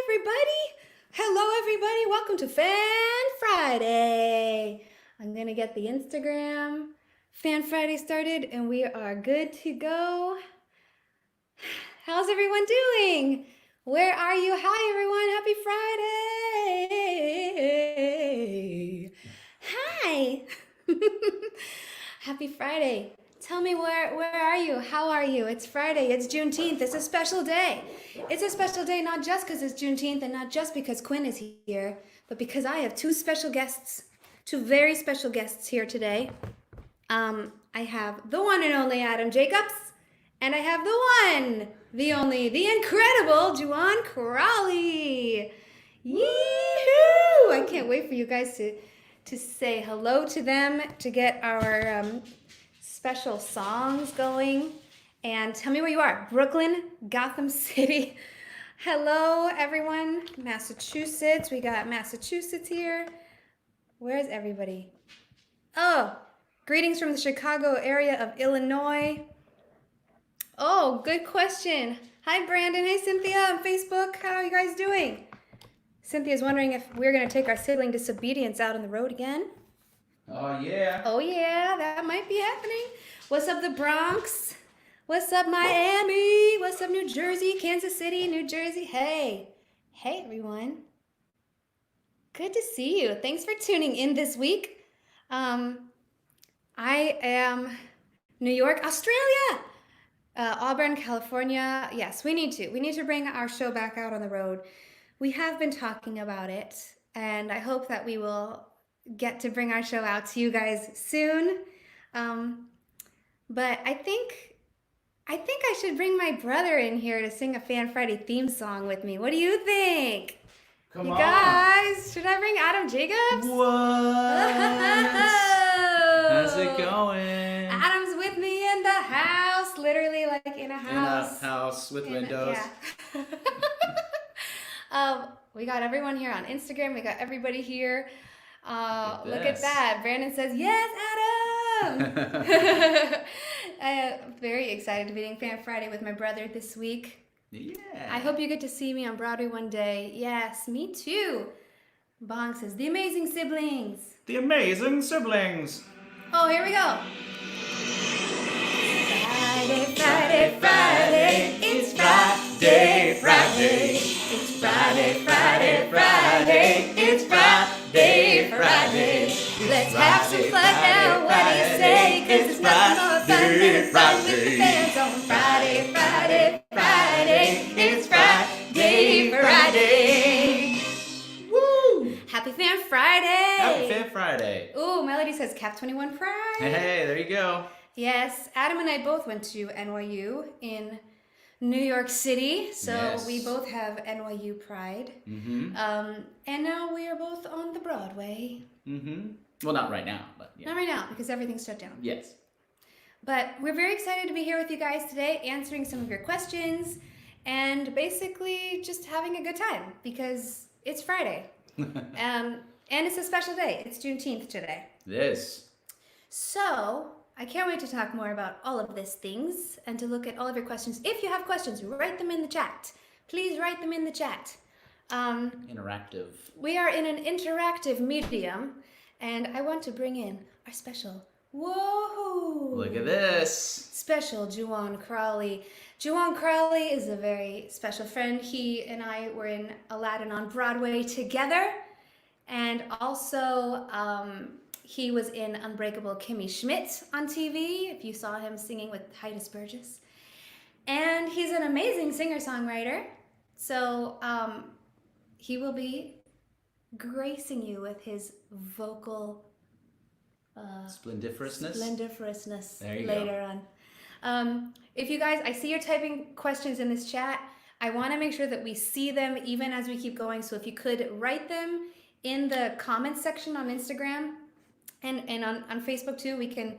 everybody. Hello, everybody. Welcome to Fan Friday. I'm going to get the Instagram Fan Friday started, and we are good to go. How's everyone doing? Where are you? Hi, everyone. Happy Friday. Hi. Happy Friday. Tell me where are you? How are you? It's Friday. It's Juneteenth. It's a special day. It's a special day not just because it's Juneteenth and not just because Quinn is here, but because I have two very special guests here today. I have the one and only Adam Jacobs, and I have the one, the only, the incredible Juwan Crawley. Yee-hoo! I can't wait for you guys to say hello to them, to get our special songs going. And tell me where you are. Brooklyn, Gotham City. Hello, everyone. Massachusetts. We got Massachusetts here. Where's everybody? Oh, greetings from the Chicago area of Illinois. Oh, good question. Hi, Brandon. Hey, Cynthia on Facebook. How are you guys doing? Cynthia's wondering if we're going to take our sibling disobedience out on the road again. Oh, yeah. Oh, yeah, that might be happening. What's up, the Bronx? What's up, Miami? What's up, New Jersey, Kansas City, New Jersey? Hey, everyone. Good to see you. Thanks for tuning in this week. I am New York, Australia, Auburn, California. Yes, we need to bring our show back out on the road. We have been talking about it, and I hope that we will get to bring our show out to you guys soon. But I think I should bring my brother in here to sing a Fan Friday theme song with me. What do you think? Come you on. guys, should I bring Adam Jacobs? What? How's it going? Adam's with me in the house, literally like in a house. In a house with windows. Yeah. We got everyone here on Instagram. We got everybody here. Look at that. Brandon says, yes, Adam! Very excited to be doing Fan Friday with my brother this week. Yeah. I hope you get to see me on Broadway one day. Yes, me too. Bong says, the amazing siblings. The amazing siblings. Oh, here we go. Friday, Friday, it's Friday, Friday. It's Friday, it's Friday, Friday. Let's have some fun now, what do you say? 'Cause it's nothing more fun than fun with the fans on Friday, it's Friday. Woo! Happy Fan Friday! Happy Fan Friday. Ooh, Melody says Cap 21 Pride. Hey, there you go. Yes, Adam and I both went to NYU in New York City, so Yes. we both have NYU pride. Mm-hmm. And now we are both on the Broadway. Mm-hmm. Well, not right now, but yeah. Not right now, because everything's shut down. Yes. But we're very excited to be here with you guys today, answering some of your questions, and basically just having a good time, because it's Friday. And it's a special day. It's Juneteenth today. This. So, I can't wait to talk more about all of these things and to look at all of your questions. If you have questions, write them in the chat. Please write them in the chat. Interactive. We are in an interactive medium, and I want to bring in our special, whoa! Look at this. Special Juwan Crawley. Juwan Crawley is a very special friend. He and I were in ALADDIN on Broadway together, and also he was in Unbreakable Kimmy Schmidt on TV, if you saw him singing with Titus Burgess. And he's an amazing singer-songwriter. So he will be gracing you with his vocal splendiferousness. There you later on. If you guys, I see you're typing questions in this chat. I want to make sure that we see them even as we keep going. So if you could write them in the comments section on Instagram, and on Facebook too, we can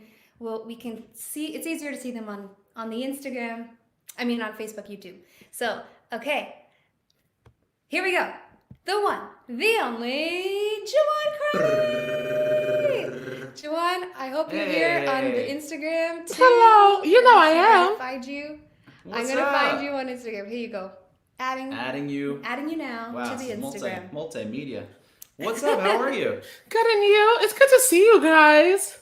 see, it's easier to see them on the Instagram, on Facebook, YouTube. So, okay, here we go. The one, the only, Juwan Crawley. Juwan, I hope you're here on the Instagram too. Hello, you know I am. Find you. What's I'm gonna up? find you on Instagram. Here you go. Adding you. Adding you now Wow, to the Instagram. Multimedia. What's up? How are you? Good, and you? It's good to see you guys.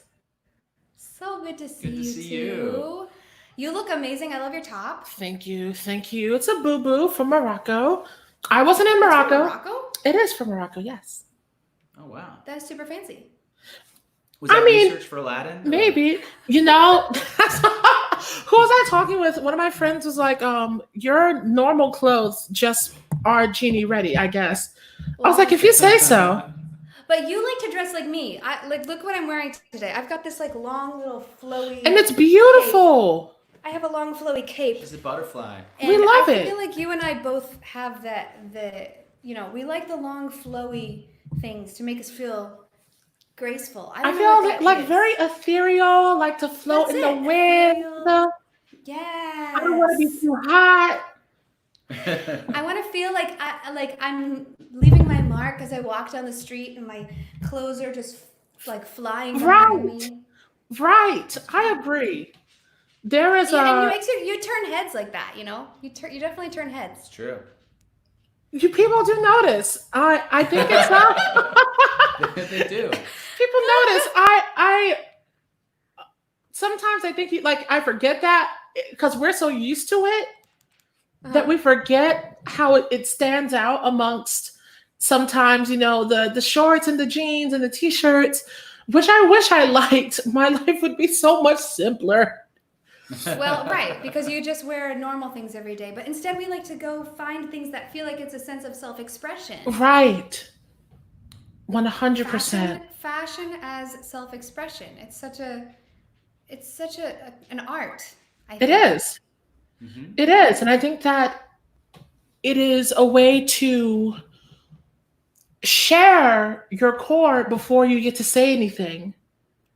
So good to see Good to you see too. you. You look amazing. I love your top. Thank you. It's a boo-boo from Morocco. I wasn't in Morocco. It's from Morocco? It is from Morocco, yes. Oh, wow. That is super fancy. Was that research for Aladdin? Maybe. You know, who was I talking with? One of my friends was like, your normal clothes just are genie ready, I guess. I was like, if you say so. But you like to dress like me. Look what I'm wearing today. I've got this like long little flowy. And it's beautiful. Cape. I have a long flowy cape. It's a butterfly. And we love it. I feel like you and I both have we like the long flowy things to make us feel graceful. I feel like very ethereal, like to float in the wind. Yeah. I don't want to be too hot. I want to feel like I'm leaving my mark as I walk down the street and my clothes are just like flying behind me. Right. I agree. There is and you turn heads like that, you know? You definitely turn heads. It's true. You people do notice. I think it's not. They do. People notice. I sometimes I think I forget that because we're so used to it that we forget how it stands out amongst sometimes, the shorts and the jeans and the t-shirts, which I wish I liked. My life would be so much simpler. Well, right, because you just wear normal things every day. But instead we like to go find things that feel like it's a sense of self-expression. Right. 100%. Fashion as self-expression. It's such an art, I think. It is. Mm-hmm. It is. And I think that it is a way to share your core before you get to say anything.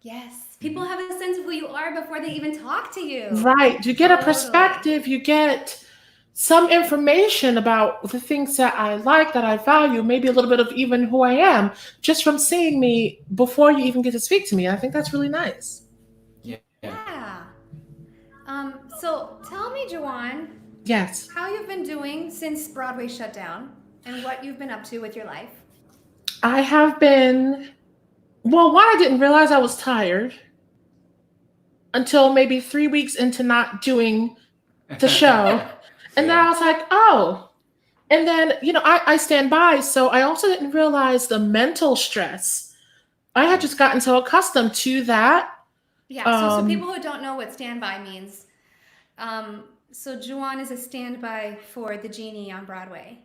Yes. People have a sense of who you are before they even talk to you. Right. You get a perspective. You get some information about the things that I like, that I value, maybe a little bit of even who I am, just from seeing me before you even get to speak to me. I think that's really nice. Yeah. So tell me, Juwan. Yes. How you've been doing since Broadway shut down and what you've been up to with your life. I have been, one, I didn't realize I was tired until maybe 3 weeks into not doing the show. And then I was like, oh. And then, I stand by. So I also didn't realize the mental stress. I had just gotten so accustomed to that. Yeah, so people who don't know what standby means, so Juwan is a standby for the genie on Broadway.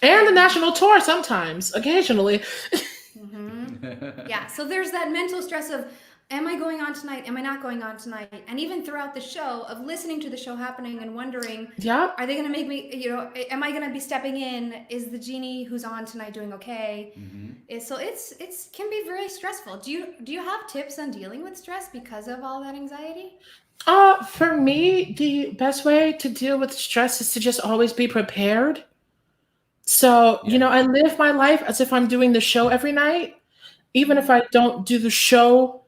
And the national tour sometimes, occasionally. Mm-hmm. Yeah, so there's that mental stress of, am I going on tonight? Am I not going on tonight? And even throughout the show, of listening to the show happening and wondering, are they going to make me, am I going to be stepping in? Is the genie who's on tonight doing okay? Mm-hmm. So it's can be very stressful. Do you have tips on dealing with stress because of all that anxiety? For me, the best way to deal with stress is to just always be prepared. So, I live my life as if I'm doing the show every night. Even if I don't do the show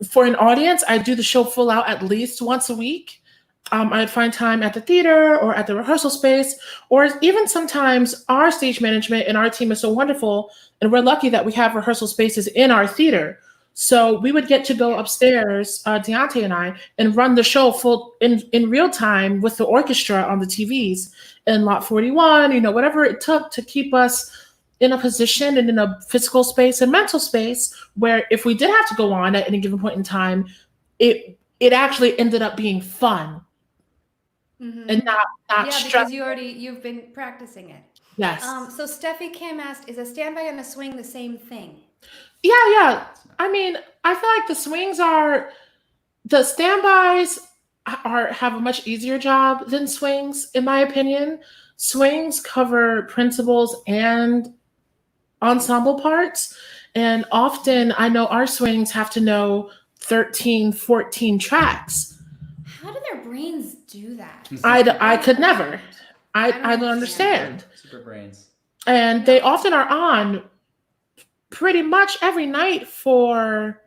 for an audience, I do the show full out at least once a week. I'd find time at the theater or at the rehearsal space, or even sometimes our stage management and our team is so wonderful, and we're lucky that we have rehearsal spaces in our theater. So we would get to go upstairs, Deontay and I, and run the show full in real time with the orchestra on the TVs in Lot 41, whatever it took to keep us in a position and in a physical space and mental space where if we did have to go on at any given point in time, it actually ended up being fun. Mm-hmm. And not because you've been practicing it. Yes. So Steffi Kim asked, is a standby and a swing the same thing? Yeah. I mean, I feel like the standbys have a much easier job than swings, in my opinion. Swings cover principals and ensemble parts. And often I know our swings have to know 13, 14 tracks. How do their brains do that? I could never. I don't understand. Super brains. And they often are on pretty much every night for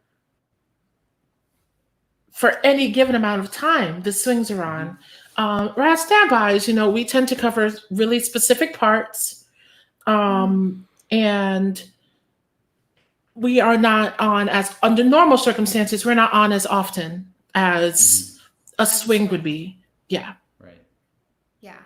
any given amount of time. The swings are on. Whereas standbys, we tend to cover really specific parts, and we are not on as under normal circumstances. We're not on as often as a swing would be. Yeah. Right. Yeah.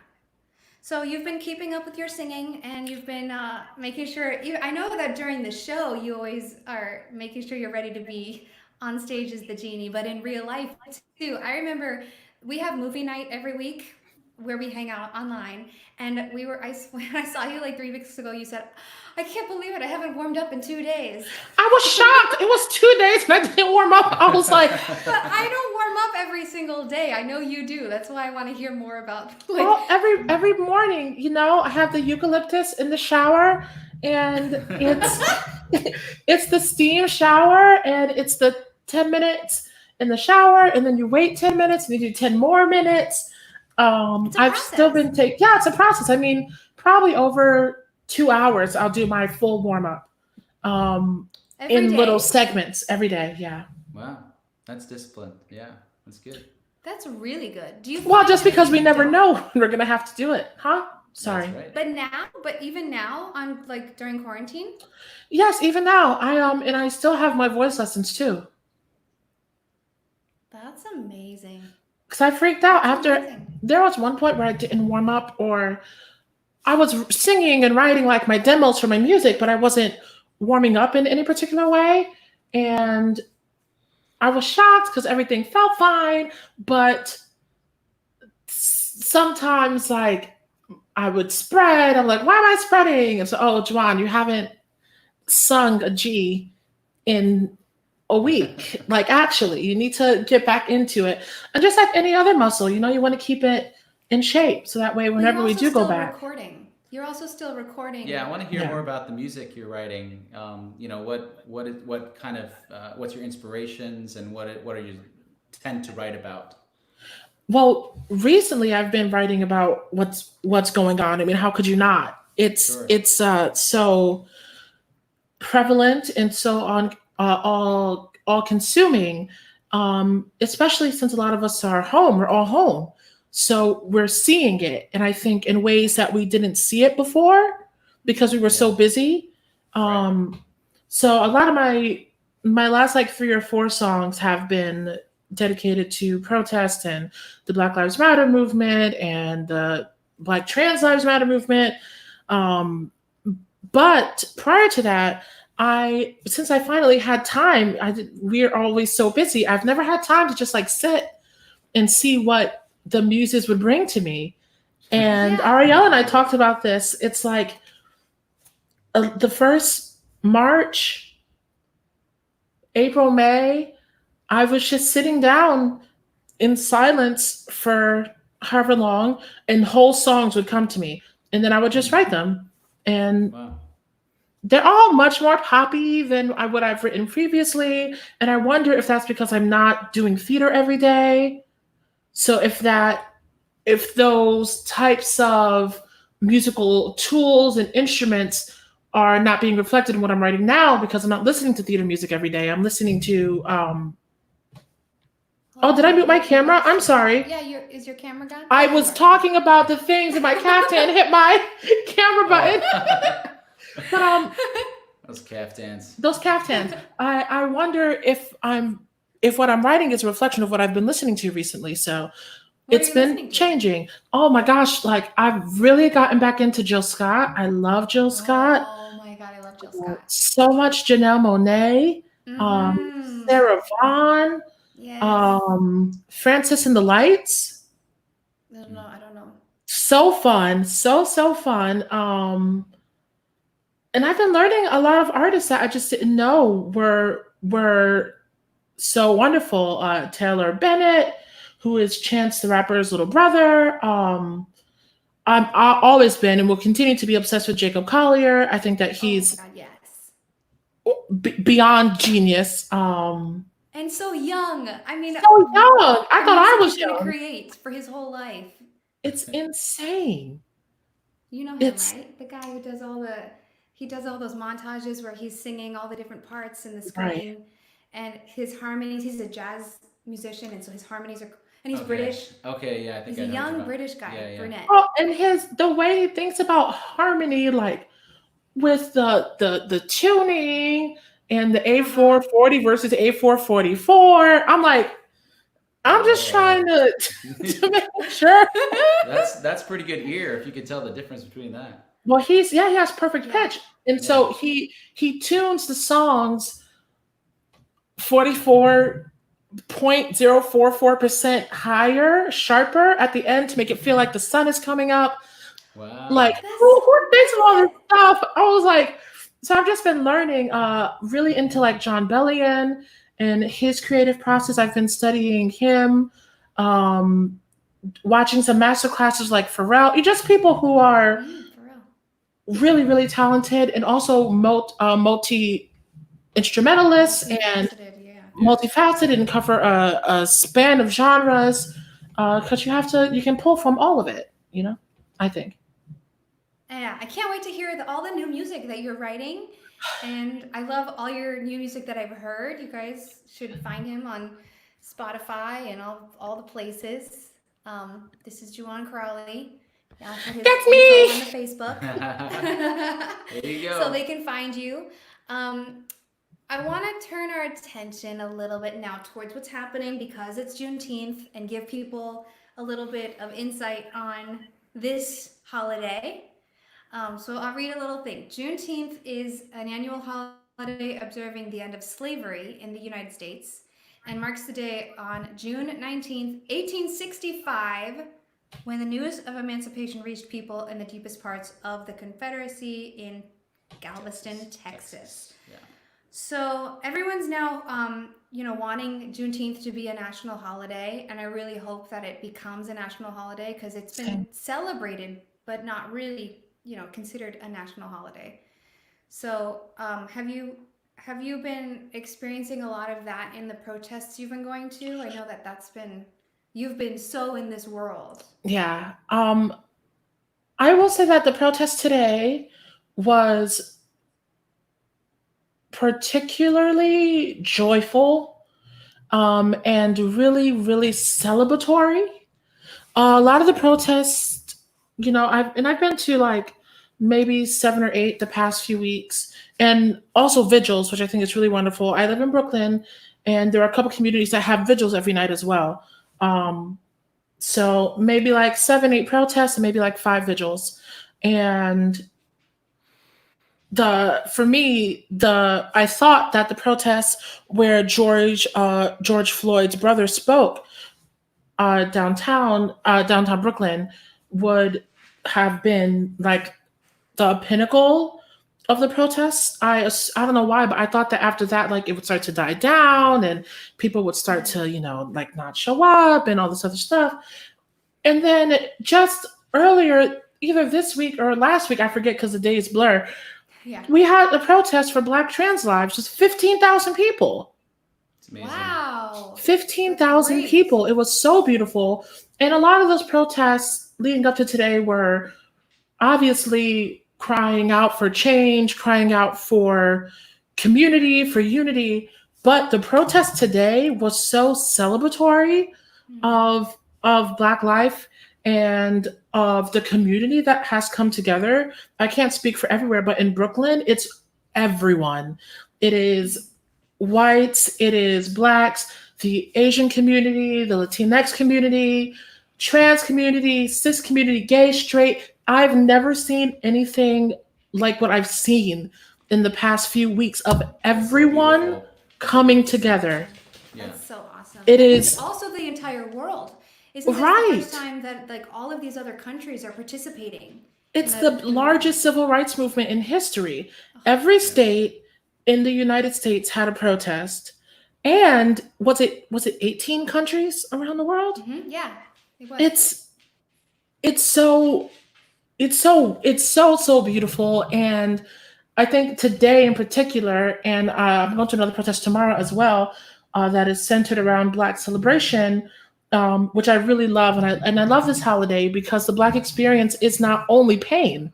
So you've been keeping up with your singing, and you've been making sure. I know that during the show, you always are making sure you're ready to be on stage as the genie, but in real life too. I remember we have movie night every week where we hang out online, and when I saw you like 3 weeks ago, you said, "I can't believe it! I haven't warmed up in 2 days." I was shocked. It was 2 days and I didn't warm up. I was like, But I don't warm up every single day. I know you do. That's why I want to hear more about. well, every morning, I have the eucalyptus in the shower, and it's the steam shower, and it's the 10 minutes in the shower, and then you wait 10 minutes, and you do 10 more minutes. I've still been it's a process. I mean, probably over 2 hours, I'll do my full warm up in little segments every day. Yeah. Wow. That's discipline. Yeah. That's good. That's really good. Do you? Well, just because we never know when we're gonna have to do it, huh? Sorry. That's right. But even now, on during quarantine. Yes, even now, and I still have my voice lessons too. That's amazing. Because I freaked out after there was one point where I didn't warm up, or I was singing and writing like my demos for my music, but I wasn't warming up in any particular way. And I was shocked because everything felt fine, but sometimes like I would spread. I'm like, why am I spreading? And so, Juwan, you haven't sung a G in a week. Like, actually, you need to get back into it. And just like any other muscle, you want to keep it in shape. So that way, whenever we do go back. You're also still recording. Yeah, I want to hear more about the music you're writing. What's your inspirations, and what are you tend to write about? Well, recently I've been writing about what's going on. I mean, how could you not? It's so prevalent and so on all consuming, especially since a lot of us are home. We're all home. So we're seeing it, and I think in ways that we didn't see it before because we were so busy. So a lot of my last 3 or 4 songs have been dedicated to protest and the Black Lives Matter movement and the Black Trans Lives Matter movement. But prior to that, since I finally had time, we're always so busy. I've never had time to just sit and see what the muses would bring to me. And Ariel and I talked about this. It's like the first March, April, May, I was just sitting down in silence for however long, and whole songs would come to me. And then I would just write them. And they're all much more poppy than what I've written previously. And I wonder if that's because I'm not doing theater every day. So if those types of musical tools and instruments are not being reflected in what I'm writing now, because I'm not listening to theater music every day. I'm listening to did I mute my camera? I'm sorry. Yeah, is your camera gone? I was talking about the things in my caftan hit my camera button. But those caftans. I wonder if what I'm writing is a reflection of what I've been listening to recently. So it's been changing. Oh my gosh, I've really gotten back into Jill Scott. I love Jill Scott. Oh my God, I love Jill Scott. So much Janelle Monáe, Sarah Vaughan, Francis and the Lights. I don't know. So fun. So fun. And I've been learning a lot of artists that I just didn't know were so wonderful. Taylor Bennett, who is Chance the Rapper's little brother. I've always been and will continue to be obsessed with Jacob Collier. I think that he's beyond genius. And so young. I mean, so young. I thought I was young. Create for his whole life. It's insane. You know him, right? The guy who does all those montages where he's singing all the different parts in the screen, and his harmonies. He's a jazz musician, and so his harmonies are and he's Okay. British. Okay, yeah, I think He's I a know what you're young about. British guy, Yeah, yeah. brunette. Oh, and the way he thinks about harmony, like with the tuning and the A440 versus A444. I'm like, I'm just trying Whoa. to make sure. That's pretty good ear if you could tell the difference between that. Well, he has perfect Yeah. pitch, and Yeah. so he tunes the songs 44.044% higher, sharper at the end to make it feel like the sun is coming up. Wow. Like, That's who thinks of all this stuff? I was like, so I've just been learning really into like John Bellion and his creative process. I've been studying him, watching some master classes like Pharrell. You just people who are for real. really, really talented and also multi instrumentalists and Multifaceted, yeah. multifaceted and cover a span of genres. Because you can pull from all of it, I think. Yeah, I can't wait to hear all the new music that you're writing. And I love all your new music that I've heard. You guys should find him on Spotify and all the places. This is Juwan Crawley. I'll put his That's info me! on the Facebook. There you go. So they can find you. I want to turn our attention a little bit now towards what's happening because it's Juneteenth and give people a little bit of insight on this holiday. So I'll read a little thing. Juneteenth is an annual holiday observing the end of slavery in the United States and marks the day on June 19th, 1865, when the news of emancipation reached people in the deepest parts of the Confederacy in Galveston, Texas. Yeah. So everyone's now, wanting Juneteenth to be a national holiday, and I really hope that it becomes a national holiday because it's been celebrated, but not really, considered a national holiday. So, have you been experiencing a lot of that in the protests you've been going to? I know you've been so in this world. Yeah. I will say that the protest today was particularly joyful and really, really celebratory. A lot of the protests, I've been to like maybe 7 or 8 the past few weeks, and also vigils, which I think is really wonderful. I live in Brooklyn, and there are a couple communities that have vigils every night as well. So maybe like 7, 8 protests and maybe like 5 vigils. And I thought that the protests where George Floyd's brother spoke downtown Brooklyn would have been like the pinnacle of the protests. I don't know why, but I thought that after that, like it would start to die down and people would start to, like not show up and all this other stuff. And then just earlier, either this week or last week, I forget because the days blur. Yeah. We had a protest for Black trans lives, just 15,000 people. It's amazing. Wow. 15,000 people. It was so beautiful. And a lot of those protests leading up to today were obviously crying out for change, crying out for community, for unity. But the protest today was so celebratory of Black life and of the community that has come together. I can't speak for everywhere, but in Brooklyn, it's everyone. It is whites, it is Blacks, the Asian community, the Latinx community, trans community, cis community, gay, straight. I've never seen anything like what I've seen in the past few weeks of everyone coming together. Yeah. That's so awesome. It is also the entire world. Isn't this right. the first time that like all of these other countries are participating? It's the largest civil rights movement in history. Every state in the United States had a protest. And was it 18 countries around the world? Mm-hmm. Yeah. It was. It's so beautiful. And I think today in particular, and I'm going to another protest tomorrow as well, that is centered around Black celebration, which I really love. And I love this holiday because the Black experience is not only pain,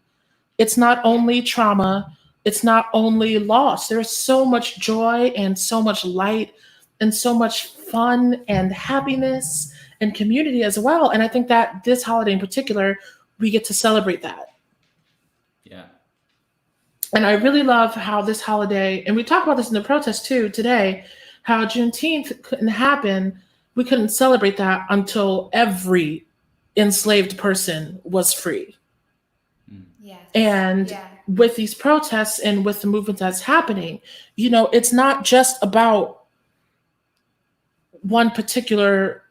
it's not only trauma, it's not only loss. There's so much joy and so much light and so much fun and happiness and community as well. And I think that this holiday in particular, we get to celebrate that. Yeah. And I really love how this holiday, and we talk about this in the protest too today, how Juneteenth couldn't happen. We couldn't celebrate that until every enslaved person was free. Yes. And with these protests and with the movement that's happening, you know, it's not just about one particular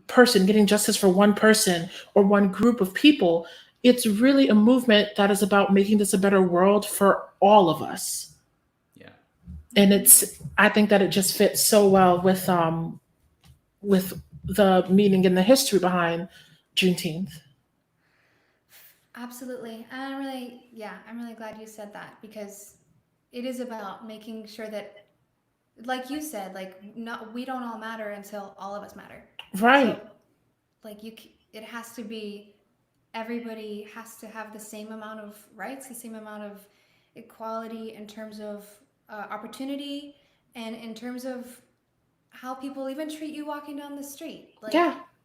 person getting justice for one person or one group of people. It's really a movement that is about making this a better world for all of us. Yeah. And I think that it just fits so well with the meaning and the history behind Juneteenth. Absolutely. And I'm really glad you said that, because it is about making sure that, like you said, like we don't all matter until all of us matter. Right. So, like it has to be, everybody has to have the same amount of rights, the same amount of equality in terms of opportunity and in terms of how people even treat you walking down the street. Like,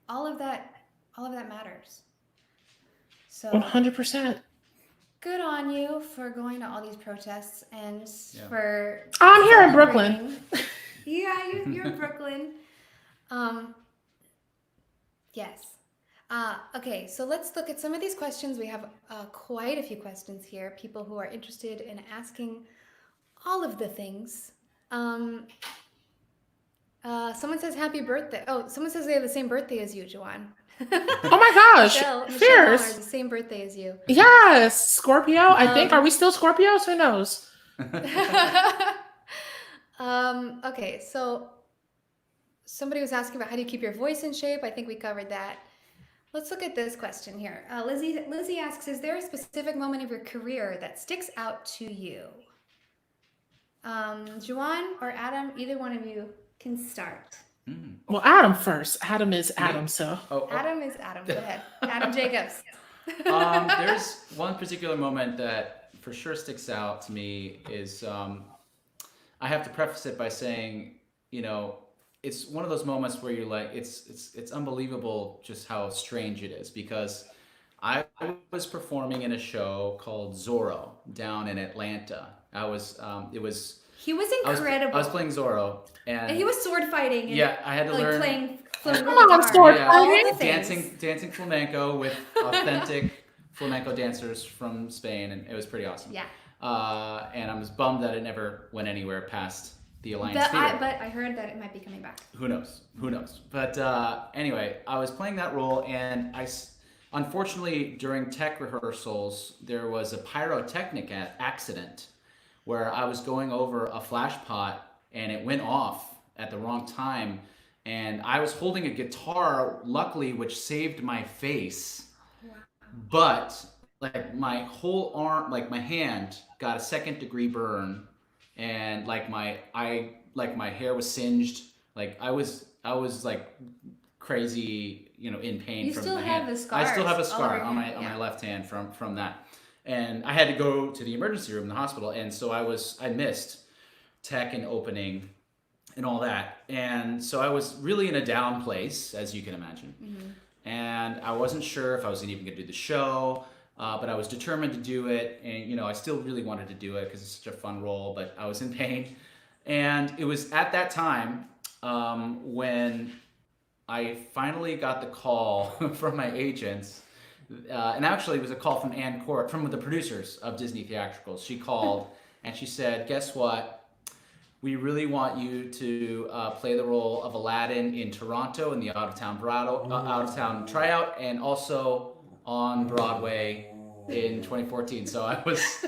all of that matters. So 100%. good on you for going to all these protests and for. I'm here in Brooklyn. Yeah, you're in Brooklyn. Yes. Okay, so let's look at some of these questions. We have quite a few questions here. People who are interested in asking all of the things. Someone says happy birthday. Oh, someone says they have the same birthday as you, Juwan. Oh my gosh, Michelle fierce. has the same birthday as you. Yes, Scorpio. I think. Are we still Scorpios? Who knows? Okay, so somebody was asking about how do you keep your voice in shape. I think we covered that. Let's look at this question here. Lizzie asks, is there a specific moment of your career that sticks out to you? Juwan or Adam, either one of you can start. Well, Adam first. Adam is Adam, so. Adam is Adam. Go ahead. Adam Jacobs. There's one particular moment that for sure sticks out to me is, I have to preface it by saying, you know, it's one of those moments where you're like, it's unbelievable just how strange it is, because I was performing in a show called Zorro down in Atlanta. He was incredible. I was playing Zorro, and he was sword fighting. And, I had to learn playing sword fighting, dancing flamenco with authentic flamenco dancers from Spain, and it was pretty awesome. Yeah. And I was bummed that it never went anywhere past the Alliance Theater. But I heard that it might be coming back. Who knows? But anyway, I was playing that role, and unfortunately during tech rehearsals there was a pyrotechnic accident where I was going over a flash pot and it went off at the wrong time, and I was holding a guitar, luckily, which saved my face. Wow. But like my whole arm, like my hand got a 2nd-degree burn, and like my hair was singed. Like I was like crazy, you know, in pain from my hand. You still have the scars. I still have a scar on my left hand from that. And I had to go to the emergency room in the hospital, and so I missed tech and opening and all that. And so I was really in a down place, as you can imagine. Mm-hmm. And I wasn't sure if I was even going to do the show, but I was determined to do it. And, you know, I still really wanted to do it because it's such a fun role, but I was in pain. And it was at that time when I finally got the call from my agents. And actually, it was a call from Ann Court, from the producers of Disney Theatricals. She called and she said, guess what? We really want you to play the role of Aladdin in Toronto in the out-of-town tryout, and also on Broadway in 2014. So I was,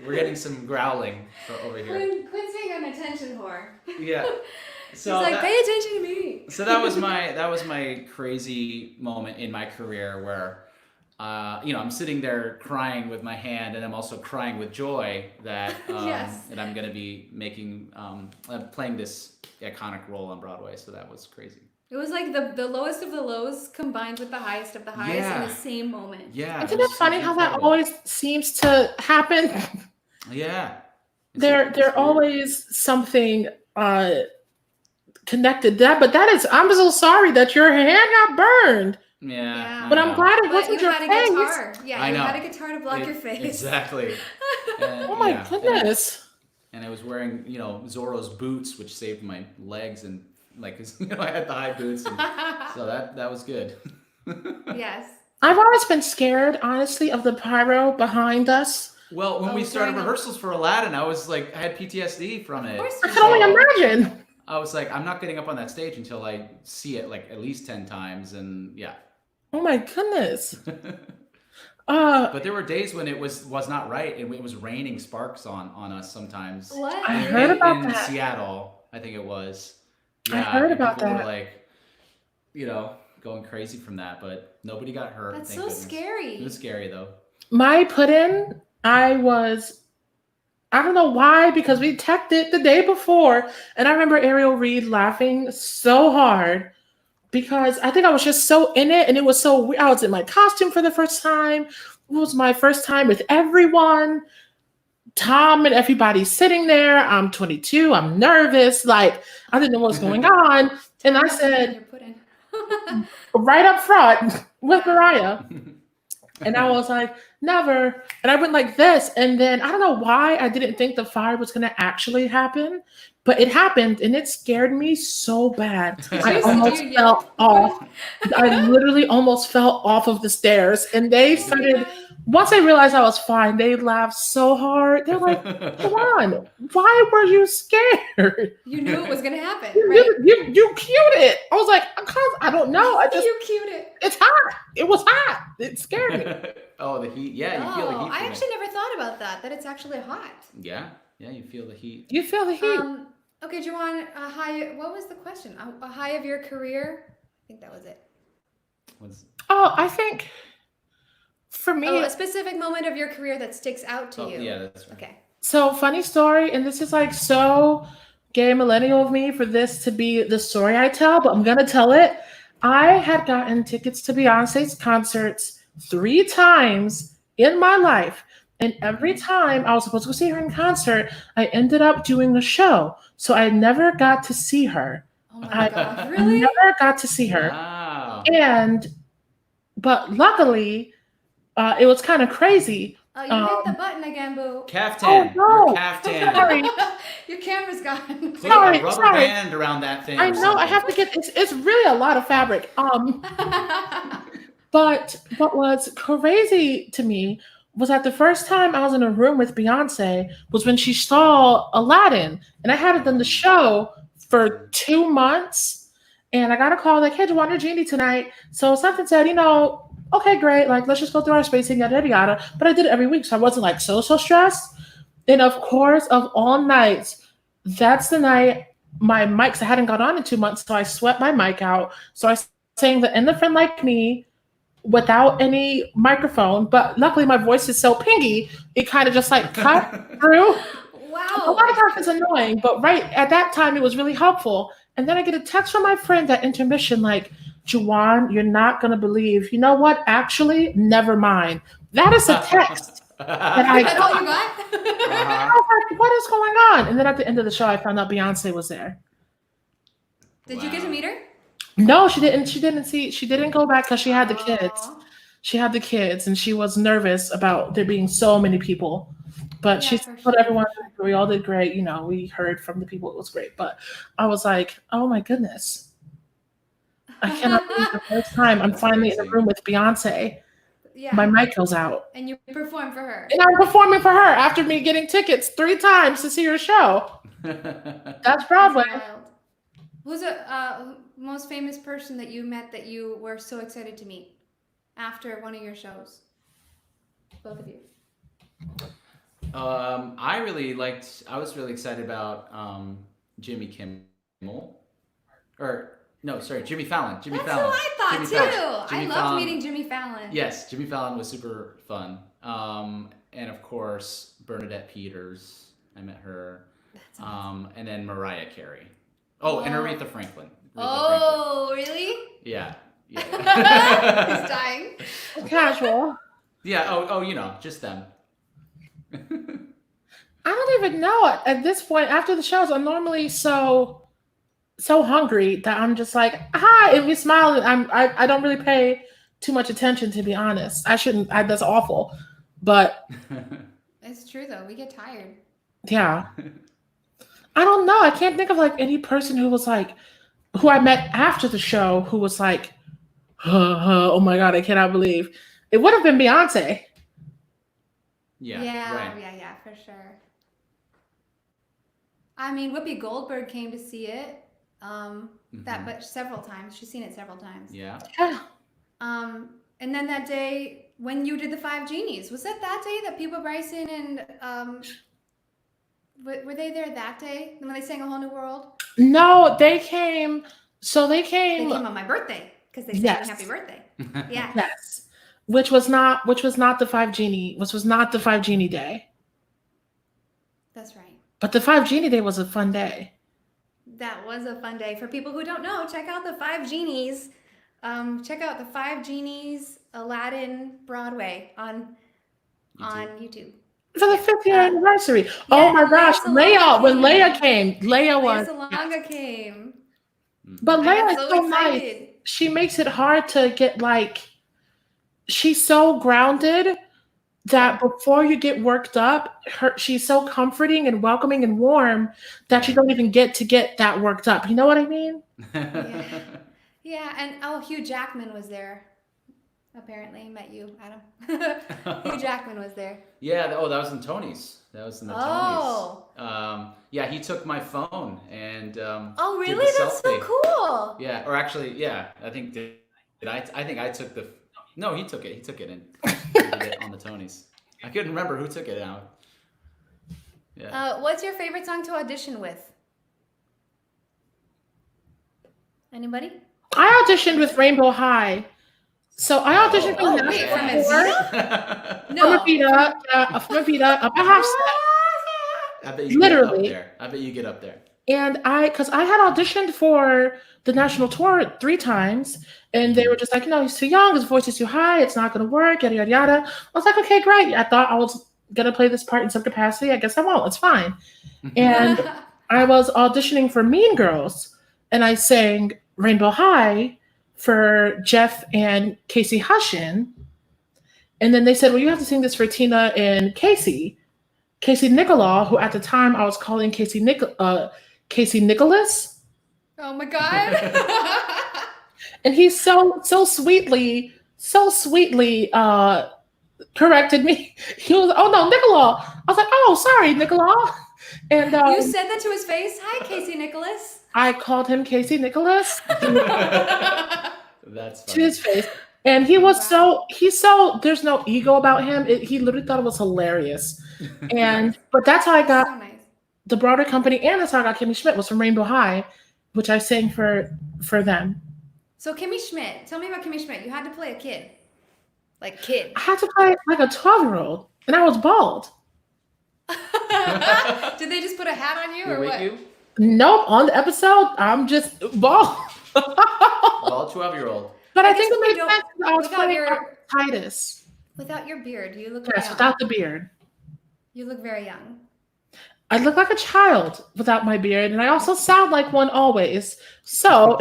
we're getting some growling over here. Quinn's being an attention whore. Yeah. So he's like, pay attention to me. So that was my crazy moment in my career where, you know, I'm sitting there crying with my hand, and I'm also crying with joy that that I'm going to be playing this iconic role on Broadway. So that was crazy. It was like the lowest of the lows combined with the highest of the highs in the same moment. Yeah. Isn't it funny how that always seems to happen? Yeah. There always something connected that, but I'm so sorry that your hand got burned. Yeah. But I'm glad it wasn't your had a face. guitar. Yeah, I you know. had a guitar to block your face. Exactly. And, Oh my goodness. And I was wearing, Zorro's boots, which saved my legs, and I had the high boots, and so that was good. Yes. I've always been scared, honestly, of the pyro behind us. Well, when we started rehearsals for Aladdin, I was I had PTSD from it. Of course I can only imagine. I was like, I'm not getting up on that stage until I see it at least 10 times, and yeah. Oh my goodness. But there were days when it was not right, and it was raining sparks on us sometimes. What? I heard about in that. Seattle, I think it was. I heard about people that. Were going crazy from that, but nobody got hurt. That's thank so goodness. scary. It was scary though. My put-in, I don't know why, because we teched it the day before, and I remember Ariel Reed laughing so hard because I think I was just so in it, and it was so weird. I was in my costume for the first time. It was my first time with everyone. Tom and everybody sitting there. I'm 22. I'm nervous. I didn't know what was going on. And I said, right up front with Mariah. And I was like, never. And I went like this. And then I don't know why I didn't think the fire was going to actually happen, but it happened, and it scared me so bad. I almost fell off. I literally almost fell off of the stairs. And they started, once they realized I was fine, they laughed so hard. They're like, come on, why were you scared? You knew it was going to happen, You cued it. I was like, I don't know. You cued it. It's hot. It was hot. It scared me. Oh, the heat. Yeah, you feel the heat. I actually never thought about that it's actually hot. Yeah, you feel the heat. You feel the heat. Okay, Juwan, what was the question? A high of your career? I think that was it. I think for me, a specific moment of your career that sticks out to you. Yeah, that's right. Okay. So funny story, and this is so gay millennial of me for this to be the story I tell, but I'm gonna tell it. I had gotten tickets to Beyonce's concerts 3 times in my life. And every time I was supposed to go see her in concert, I ended up doing a show. So I never got to see her. Oh my God, really? I never got to see her. Wow. But luckily, it was kind of crazy. You hit the button again, boo. Caftan. Oh, no. Your caftan. Sorry. Your camera's gone. Put a rubber band around that thing. I know. I have to get. It's really a lot of fabric. But what was crazy to me was that the first time I was in a room with Beyonce was when she saw Aladdin, and I hadn't done the show for 2 months, and I got a call hey, Juwan, you're Genie tonight. So something said, okay, great, let's just go through our spacing, yada yada yada. But I did it every week, so I wasn't so stressed. And of course, of all nights, that's the night my mics, I hadn't got on in 2 months, so I swept my mic out. So I sang the "And the Friend Like Me" without any microphone, but luckily my voice is so pingy, it kind of just cut through. Wow. A lot of times it's annoying, but right at that time it was really helpful. And then I get a text from my friend at intermission Juwan, you're not going to believe. You know what? Actually, never mind. That is a text. That's all you got? I was like, what is going on? And then at the end of the show, I found out Beyonce was there. Did you get to meet her? No, she didn't. She didn't go back because she had the kids. Aww. She had the kids, and she was nervous about there being so many people. But she told everyone we all did great. We heard from the people; it was great. But I was like, oh my goodness, I cannot believe the first time I'm finally in a room with Beyonce. Yeah. My mic goes out. And you perform for her. And I'm performing for her after me getting tickets 3 times to see her show. That's Broadway. Who's the most famous person that you met that you were so excited to meet after one of your shows? Both of you. I was really excited about Jimmy Kimmel. Jimmy Fallon. That's who I thought too. I loved meeting Jimmy Fallon. Yes, Jimmy Fallon was super fun. And of course, Bernadette Peters. I met her. And then Mariah Carey. Oh, and Aretha Franklin. Really? Yeah. He's dying. Casual. Yeah. Just them. I don't even know it at this point. After the shows, I'm normally so so hungry that I'm just like, hi, and we smile, and I don't really pay too much attention, to be honest. I shouldn't. That's awful, but It's true though. We get tired. yeah, I don't know. I can't think of like any person who was like who I met after the show who was like, oh my god, I cannot believe it would have been Beyonce. Yeah, right. Yeah, for sure. I mean, Whoopi Goldberg came to see it. But several times. She's seen it several times. Yeah. Yeah. And then that day when you did the Five Genies, was that day that People Bryson and were they there that day when they sang A Whole New World? No, they came. So they came. They came on my birthday because they sang Happy Birthday. Yeah. Yes. Which was not the Five Genie. Which was not the Five Genie day. That's right. But the Five Genie day was a fun day. That was a fun day. For people who don't know, check out the Five Genies. Check out the Five Genies Aladdin Broadway on YouTube. For the 5th year anniversary. Oh my gosh. When Leia came. Leia Salonga came. But Leia is so excited. nice. She makes it hard to get like, she's so grounded that before you get worked up, she's so comforting and welcoming and warm that you don't even get that worked up. You know what I mean? Yeah, and Hugh Jackman was there. Apparently, met you, Adam. Hugh Jackman was there. Yeah. That was in Tony's. That was in the Tonys. Yeah, he took my phone and. Oh, really? Did the That's so selfie. cool. Yeah, or actually, yeah. I think I think I took the. No, he took it. He took it and did it on the Tonys. I couldn't remember who took it out. Yeah. What's your favorite song to audition with? Anybody? I auditioned with Rainbow High. So I auditioned from Evita? No. From Evita, up a half set. I bet you Literally. Get up there. I bet you get up there. And because I had auditioned for the national tour 3 times, and they were just like, no, he's too young, his voice is too high, it's not going to work, yada, yada, yada. I was like, okay, great. I thought I was going to play this part in some capacity. I guess I won't. It's fine. And I was auditioning for Mean Girls, and I sang Rainbow High for Jeff and Casey Hushin. And then they said, well, you have to sing this for Tina and Casey. Casey Nicolau, who at the time I was calling Casey Nicholas. Oh my God. And he so sweetly corrected me. He was, oh no, Nicolau. I was like, oh, sorry, Nicolau. And you said that to his face? Hi, Casey Nicholas. I called him Casey Nicholas. That's funny. To his face. And he was there's no ego about him. He literally thought it was hilarious. But that's how I got so nice. The Broadway company, and that's how I got Kimmy Schmidt, was from Rainbow High, which I sang for them. So Kimmy Schmidt, tell me about Kimmy Schmidt. You had to play a kid. Like kid. I had to play like a 12-year-old, and I was bald. Did they just put a hat on you or what? You? Nope, on the episode, I'm just bald. Bald 12-year-old. But I think it made sense. I was playing Titus. Without your beard, you look Yes, without the beard. You look very young. I look like a child without my beard, and I also sound like one always. So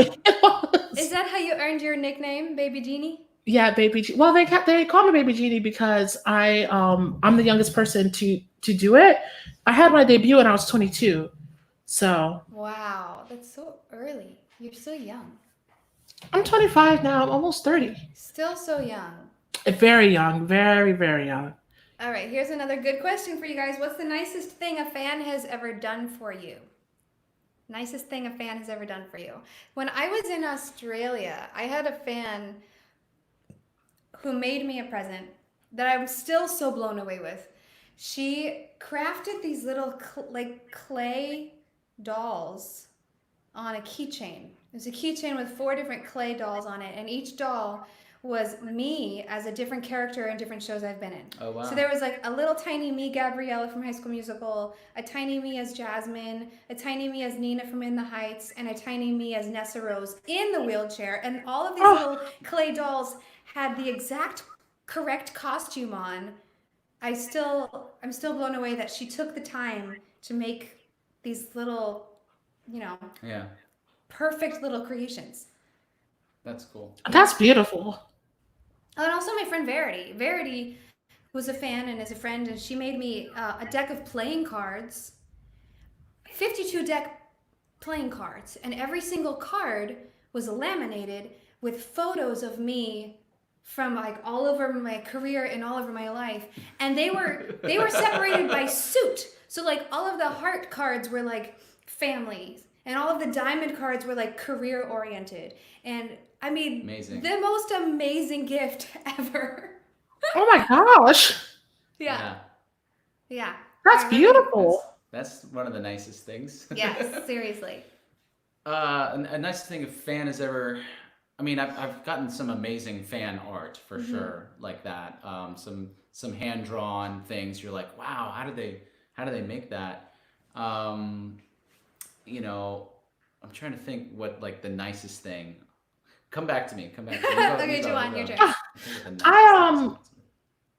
Is that how you earned your nickname, Baby Genie? Yeah, Baby Genie. Well, they call me Baby Genie because I'm the youngest person to do it. I had my debut when I was 22. So wow, that's so early. You're so young. I'm 25 now. I'm almost 30. Still so young. Very young. Very, very young. All right, here's another good question for you guys. What's the nicest thing a fan has ever done for you? Nicest thing a fan has ever done for you. When I was in Australia, I had a fan who made me a present that I'm still so blown away with. She crafted these little clay dolls on a keychain. There's a keychain with 4 different clay dolls on it, and each doll was me as a different character in different shows I've been in. Oh, wow. So there was like a little tiny me, Gabriella from High School Musical, a tiny me as Jasmine, a tiny me as Nina from In the Heights, and a tiny me as Nessa Rose in the wheelchair. And all of these little clay dolls had the exact correct costume on. I'm still blown away that she took the time to make these little, Yeah. perfect little creations. That's cool. That's beautiful. Oh, and also my friend Verity. Verity was a fan and is a friend, and she made me a deck of playing cards, 52 deck playing cards, and every single card was laminated with photos of me from like all over my career and all over my life, and they were separated by suit. So like all of the heart cards were like family, and all of the diamond cards were like career oriented. And I mean, Amazing. The most amazing gift ever. Oh my gosh. Yeah. That's I really- beautiful. That's one of the nicest things. Yes, seriously. A nice thing a fan has ever. I mean, I've gotten some amazing fan art for sure, like that. Some hand drawn things. You're like, wow, how do they make that? You know, I'm trying to think what like the nicest thing. Come back to me. Okay, Juwan, your turn.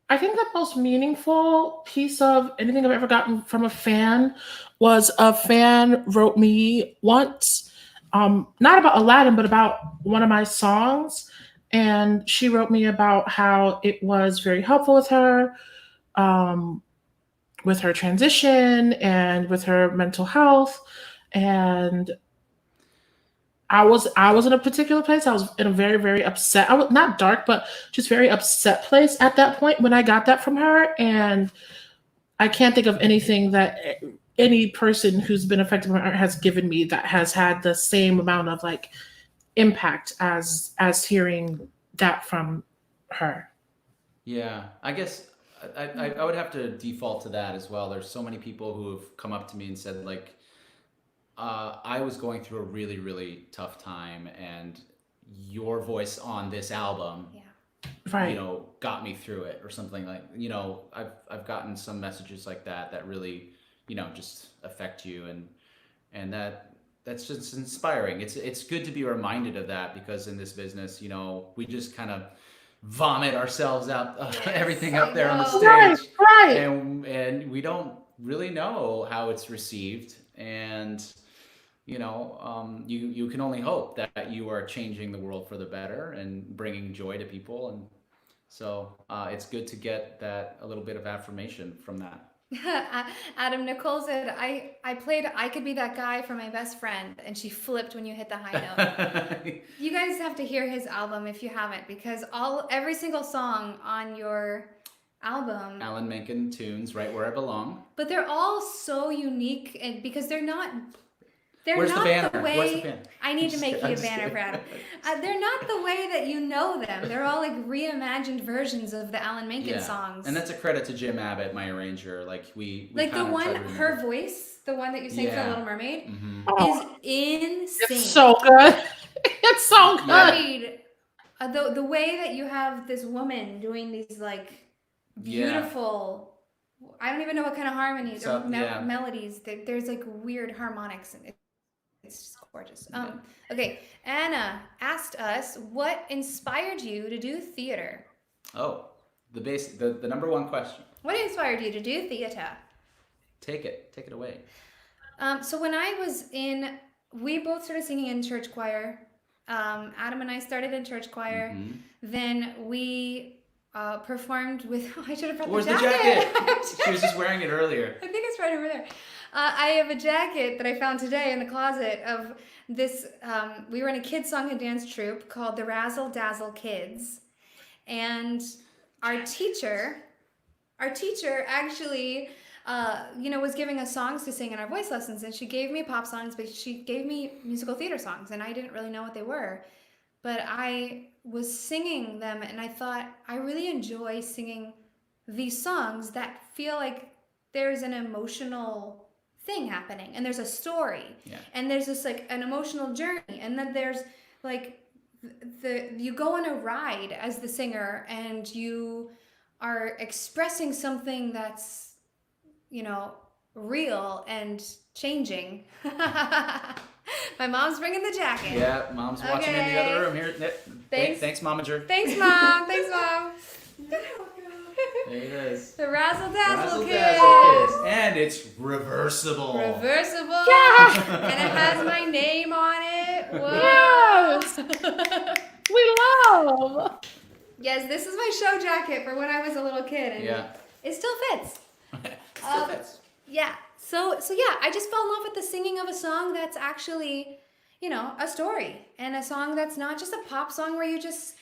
I think the most meaningful piece of anything I've ever gotten from a fan was a fan wrote me once, not about Aladdin, but about one of my songs. And she wrote me about how it was very helpful with her transition and with her mental health. And I was in a particular place. I was in a very, very upset. I was not dark, but just very upset place at that point when I got that from her. And I can't think of anything that any person who's been affected by art has given me that has had the same amount of like impact as hearing that from her. Yeah, I guess I would have to default to that as well. There's so many people who have come up to me and said like, I was going through a really, really tough time, and your voice on this album, Right. you know, got me through it, or something like. You know, I've gotten some messages like that really, you know, just affect you, and that's just inspiring. It's good to be reminded of that, because in this business, you know, we just kind of vomit ourselves out, everything up there on the stage, Right. and we don't really know how it's received, and you know, you can only hope that you are changing the world for the better and bringing joy to people, and so it's good to get that a little bit of affirmation from that. Adam, Nicole said, I played I Could Be That Guy for my best friend, and she flipped when you hit the high note. You guys have to hear his album if you haven't, because every single song on your album, Alan Menken tunes, Right Where I Belong. but they're all so unique, and because they're not Where's the banner? way Where's the banner? I need to make you I'm a just banner kidding. for Adam. They're not the way that you know them. They're all like reimagined versions of the Alan Menken songs. And that's a credit to Jim Abbott, my arranger. Like we like the kinda one, try to her remember. voice, the one that you sang for Yeah. Little Mermaid, Mhm. is insane. It's so good. It's so good. I mean, the way that you have this woman doing these like beautiful, I don't even know what kind of harmonies So, or yeah. melodies. There's like weird harmonics, and it's just gorgeous. Okay, Anna asked us, what inspired you to do theater? Oh, the number one question. What inspired you to do theater? Take it away. So when I was we both started singing in church choir. Adam and I started in church choir. Mhm. Then we performed with. I should have brought Where's the the jacket. jacket? She was just wearing it earlier. I think it's right over there. I have a jacket that I found today in the closet of this. We were in a kids song and dance troupe called the Razzle Dazzle Kids, and our teacher actually, was giving us songs to sing in our voice lessons, and she gave me pop songs, but she gave me musical theater songs, and I didn't really know what they were, but I was singing them, and I thought I really enjoy singing these songs that feel like there's an emotional thing happening, and there's a story, and there's this like an emotional journey, and then there's like you go on a ride as the singer, and you are expressing something that's, real and changing. My mom's bringing the jacket. Yeah, Mom's watching in the other room here. Thanks. Thanks, Momager. Thanks, Mom. Thanks, Mom. There it is. The Razzle Dazzle Kiss. Kiss. And it's reversible. Reversible. Yeah. And it has my name on it. Whoa. Yes. We love. Yes, this is my show jacket for when I was a little kid, and it still fits. Still fits. Yeah. So yeah, I just fell in love with the singing of a song that's actually, a story, and a song that's not just a pop song where you just.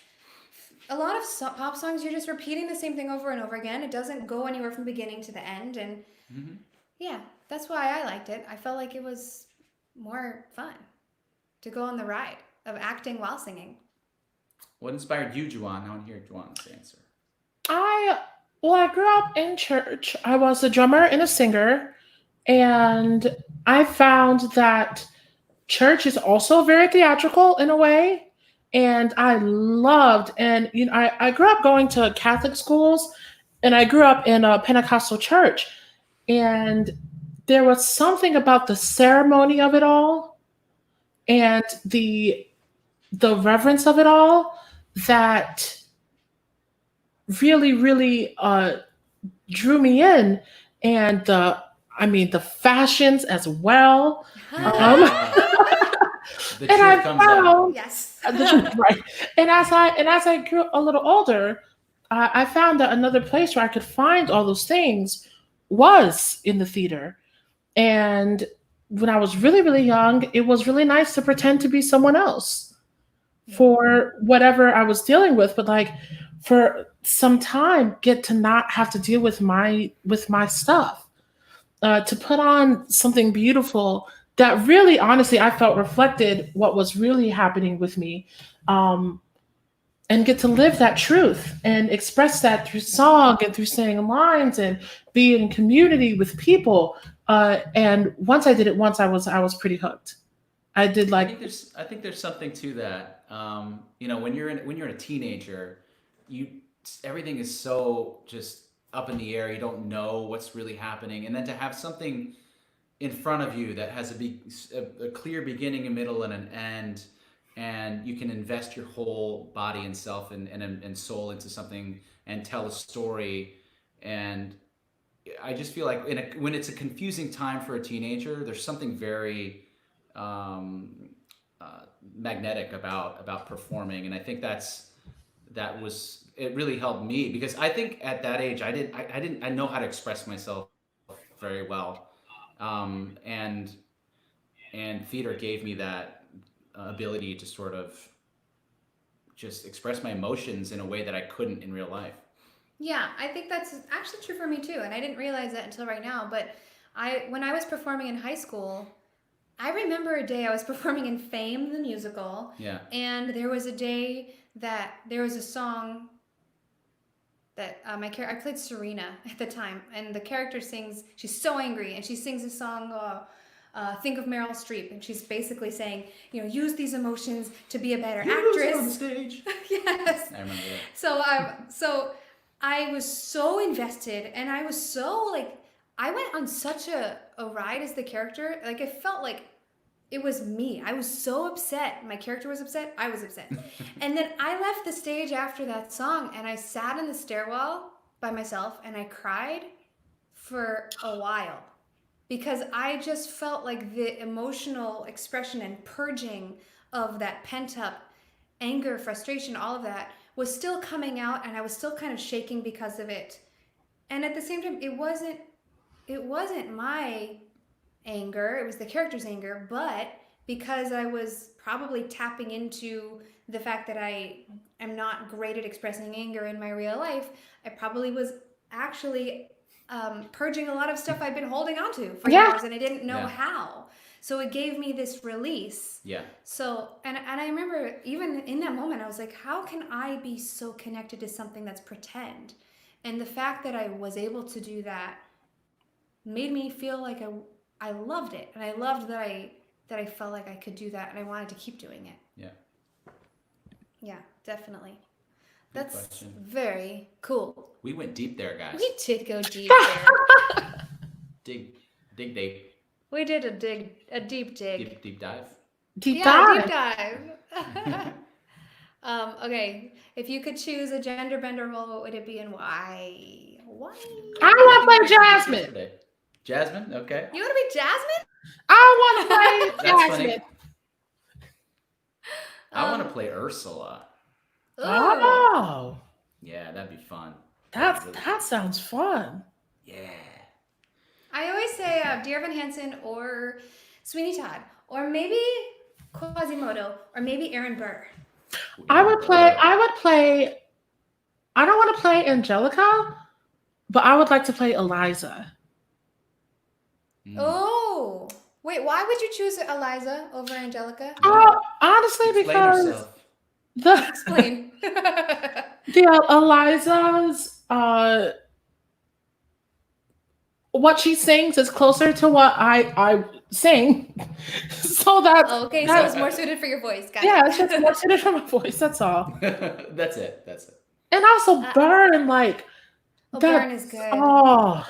A lot of pop songs, you're just repeating the same thing over and over again. It doesn't go anywhere from beginning to the end, and yeah, that's why I liked it. I felt like it was more fun to go on the ride of acting while singing. What inspired you, Juwan? I want to hear Juwan's answer. I grew up in church. I was a drummer and a singer, and I found that church is also very theatrical in a way, and I loved, and I grew up going to Catholic schools, and I grew up in a Pentecostal church, and there was something about the ceremony of it all and the reverence of it all that really, really drew me in, and the fashions as well. The truth comes out. Yes. The truth, right. And as I grew a little older, I found that another place where I could find all those things was in the theater. And when I was really, really young, it was really nice to pretend to be someone else for whatever I was dealing with. But like for some time, get to not have to deal with my stuff, to put on something beautiful that really, honestly, I felt reflected what was really happening with me, and get to live that truth and express that through song and through saying lines and be in community with people. And once I did it once, I was pretty hooked. I did like. I think there's something to that. When you're a teenager, everything is so just up in the air. You don't know what's really happening, and then to have something in front of you that has a clear beginning, a middle, and an end, and you can invest your whole body and self and soul into something and tell a story. And I just feel like when it's a confusing time for a teenager, there's something very magnetic about performing, and I think it really helped me, because I think at that age I know how to express myself very well. And theater gave me that ability to sort of just express my emotions in a way that I couldn't in real life. Yeah, I think that's actually true for me too, and I didn't realize that until right now. But when I was performing in high school, I remember a day I was performing in Fame the musical. Yeah. And there was a day that there was a song that I played Serena at the time, and the character sings, she's so angry, and she sings a song, Think of Meryl Streep, and she's basically saying, use these emotions to be a better actress. On the stage. Yes. I remember that. So I was so invested, and I was so I went on such a ride as the character. Like, it felt like it was me. I was so upset. My character was upset. I was upset. And then I left the stage after that song, and I sat in the stairwell by myself, and I cried for a while, because I just felt like the emotional expression and purging of that pent-up anger, frustration, all of that was still coming out, and I was still kind of shaking because of it. And at the same time, it wasn't my anger, it was the character's anger, but because I was probably tapping into the fact that I am not great at expressing anger in my real life, I probably was actually purging a lot of stuff I've been holding on to for years, and I didn't know how. So it gave me this release. Yeah. So, and I remember even in that moment, I was like, how can I be so connected to something that's pretend? And the fact that I was able to do that made me feel like I loved it, and I loved that I felt like I could do that, and I wanted to keep doing it. Yeah. Yeah, definitely. Good That's question. very cool. We went deep there, guys. We did go deep there. Dig deep. We did a deep dig. Deep dive. Deep dive. Deep dive. Okay, if you could choose a gender bender role, what would it be and why? Why? I want to play Jasmine. Jasmine, okay. You want to be Jasmine? I want to play That's Jasmine. funny. I want to play Ursula. Ooh. Oh, Yeah, that'd be fun. that sounds fun. Yeah. I always say Dear Evan Hansen or Sweeney Todd or maybe Quasimodo or maybe Aaron Burr. I would play. I don't want to play Angelica, but I would like to play Eliza. Oh, wait, why would you choose Eliza over Angelica? Honestly, Explain because yourself. Explain. the Eliza's what she sings is closer to what I sing. So that's okay, so it's more suited for your voice. Got yeah, it. it's just more suited for my voice. That's all. That's it. And also Burn, like Burn is good. Oh,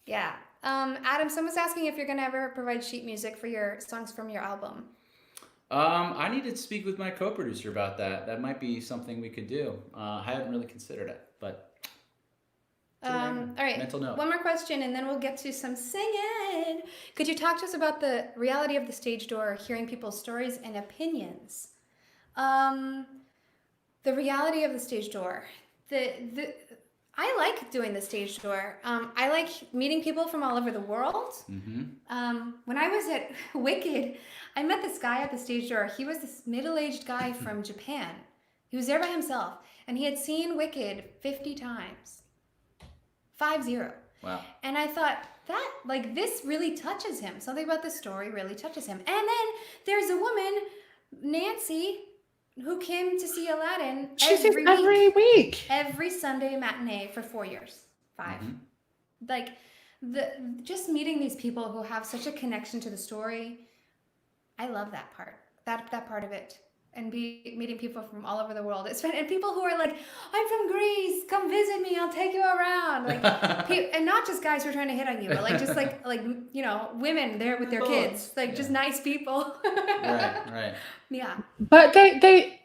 Yeah. Adam, someone's asking if you're gonna ever provide sheet music for your songs from your album. I need to speak with my co-producer about that. That might be something we could do. I haven't really considered it, but. All right. Mental note. One more question, and then we'll get to some singing. Could you talk to us about the reality of the stage door, hearing people's stories and opinions? The reality of the stage door. I like doing the stage door. I like meeting people from all over the world. Mm-hmm. When I was at Wicked, I met this guy at the stage door. He was this middle-aged guy from Japan. He was there by himself, and he had seen Wicked 50 times. 50. Wow. And I thought, this really touches him. Something about this story really touches him. And then there's a woman, Nancy, who came to see Aladdin every week. Every Sunday matinee for 4 years. 5. Mm-hmm. Just meeting these people who have such a connection to the story, I love that part. That part of it. And meeting people from all over the world. And people who are like, I'm from Greece, come visit me, I'll take you around. And not just guys who are trying to hit on you, but just women there with their kids. Just nice people. Right. Yeah. But I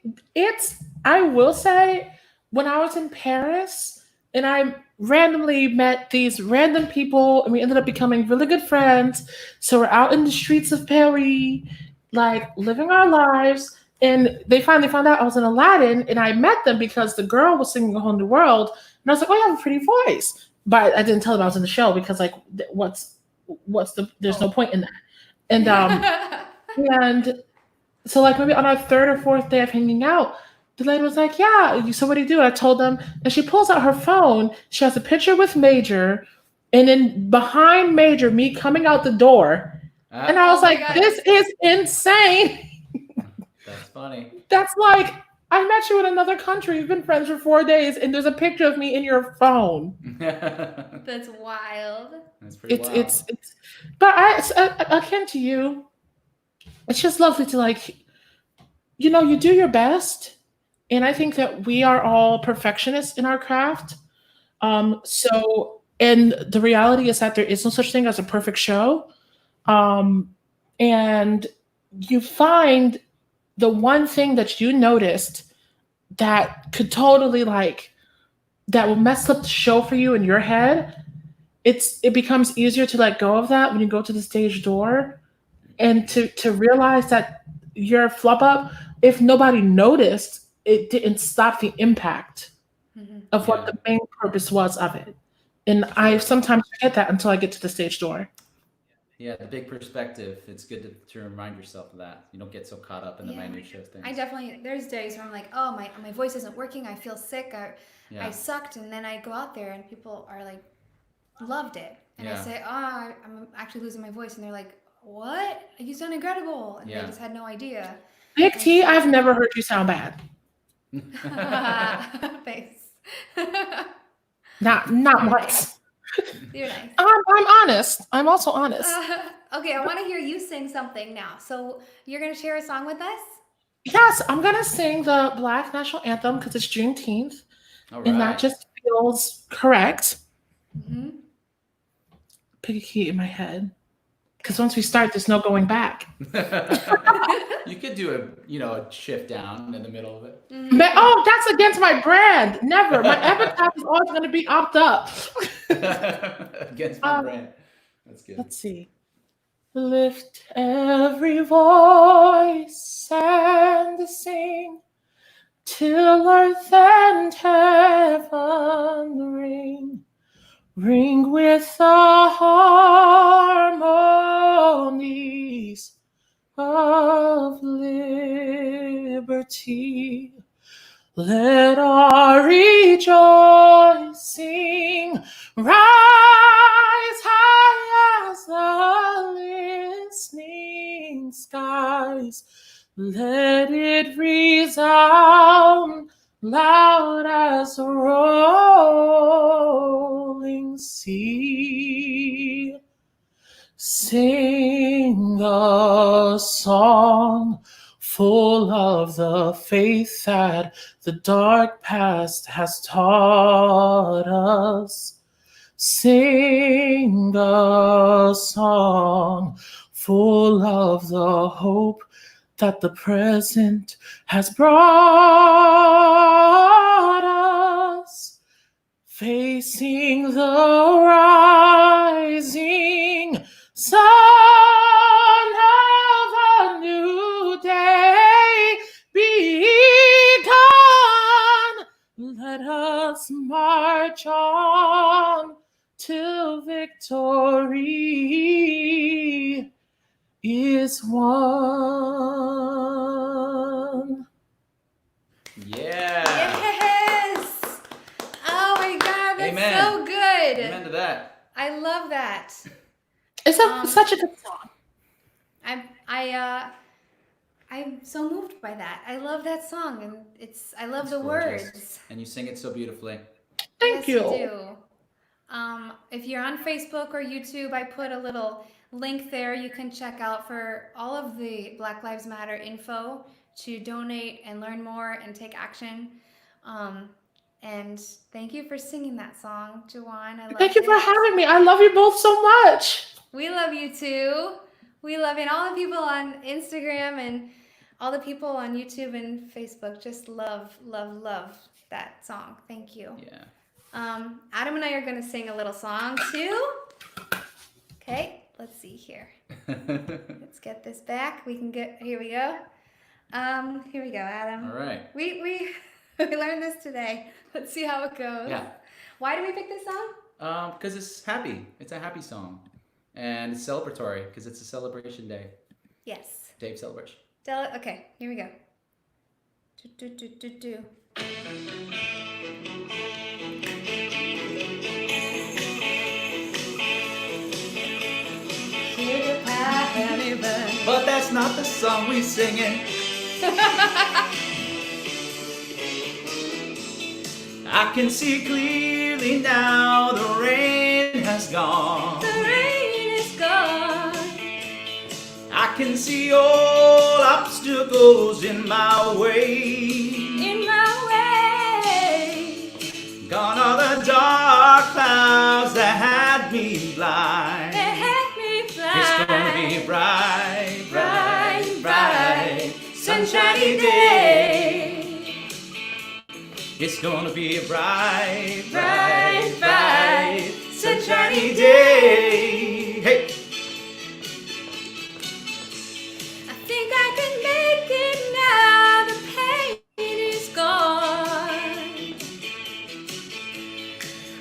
will say, when I was in Paris and I randomly met these random people and we ended up becoming really good friends. So we're out in the streets of Paris, living our lives. And they finally found out I was in Aladdin, and I met them because the girl was singing A Whole New World, and I was like, "Oh, you have a pretty voice," but I didn't tell them I was in the show because, there's no point in that. And and so maybe on our third or fourth day of hanging out, the lady was like, "Yeah, so what do you do?" And I told them, and she pulls out her phone. She has a picture with Major, and then behind Major, me coming out the door, and I was "This is insane." That's funny. That's I met you in another country. We've been friends for 4 days, and there's a picture of me in your phone. That's wild. That's pretty wild. It's but akin to you. It's just lovely to you do your best, and I think that we are all perfectionists in our craft. So, and the reality is that there is no such thing as a perfect show, and you find the one thing that you noticed that could totally that will mess up the show for you in your head, it becomes easier to let go of that when you go to the stage door, and to realize that your flub up, if nobody noticed, it didn't stop the impact of what the main purpose was of it. And I sometimes forget that until I get to the stage door. Yeah, the big perspective. It's good to remind yourself of that. You don't get so caught up in the minutiae of things. There's days where I'm like, oh, my voice isn't working. I feel sick. I sucked. And then I go out there and people are like, loved it. And I say, oh, I'm actually losing my voice. And they're like, what? You sound incredible. And they just had no idea. Big T, I've never heard you sound bad. Thanks. Not once. You're nice. I'm honest. I'm also honest. Okay, I want to hear you sing something now. So you're going to share a song with us? Yes, I'm going to sing the Black National Anthem because it's Juneteenth. All right. And that just feels correct. Mm-hmm. Pick a key in my head. Because once we start, there's no going back. You could do a shift down in the middle of it. But, oh, that's against my brand. Never. My epitaph is always going to be opt up. Against my brand. That's good. Let's see. Lift every voice and sing till earth and heaven ring with the harmonies of liberty. Let our rejoicing rise high as the listening skies. Let it resound loud as a rolling sea. Sing a song full of the faith that the dark past has taught us. Sing a song full of the hope that the present has brought us. Facing the rising sun of a new day begun. Let us march on till victory is won. Yeah. Yes. Oh my God, that's Amen. so good. Amen to that. I love that. It's such a good song. I'm so moved by that. I love that song, and I love It's the gorgeous. words. And you sing it so beautifully. Thank Yes, you. do. If you're on Facebook or YouTube, I put a little link there you can check out for all of the Black Lives Matter info to donate and learn more and take action. And thank you for singing that song, Juwan. I love it. Thank you for having me. I love you both so much. We love you too. We love you. And all the people on Instagram and all the people on YouTube and Facebook just love that song. Thank you. Yeah. Adam and I are going to sing a little song too. Okay, let's see here. Let's get this back. Here we go. Here we go, Adam. All right. We learned this today. Let's see how it goes. Yeah. Why did we pick this song? Because it's happy. It's a happy song. And it's celebratory because it's a celebration day. Yes. Day of celebration. Okay, here we go. Do. But that's not the song we singing. I can see clearly now the rain has gone. The rain is gone. I can see all obstacles in my way. In my way. Gone are the dark clouds that had me blind. They had me fly. It's gonna be bright, bright, bright, sunshiny day. It's gonna be a bright, bright, bright, sunshiny day. Hey. I think I can make it now. The pain is gone.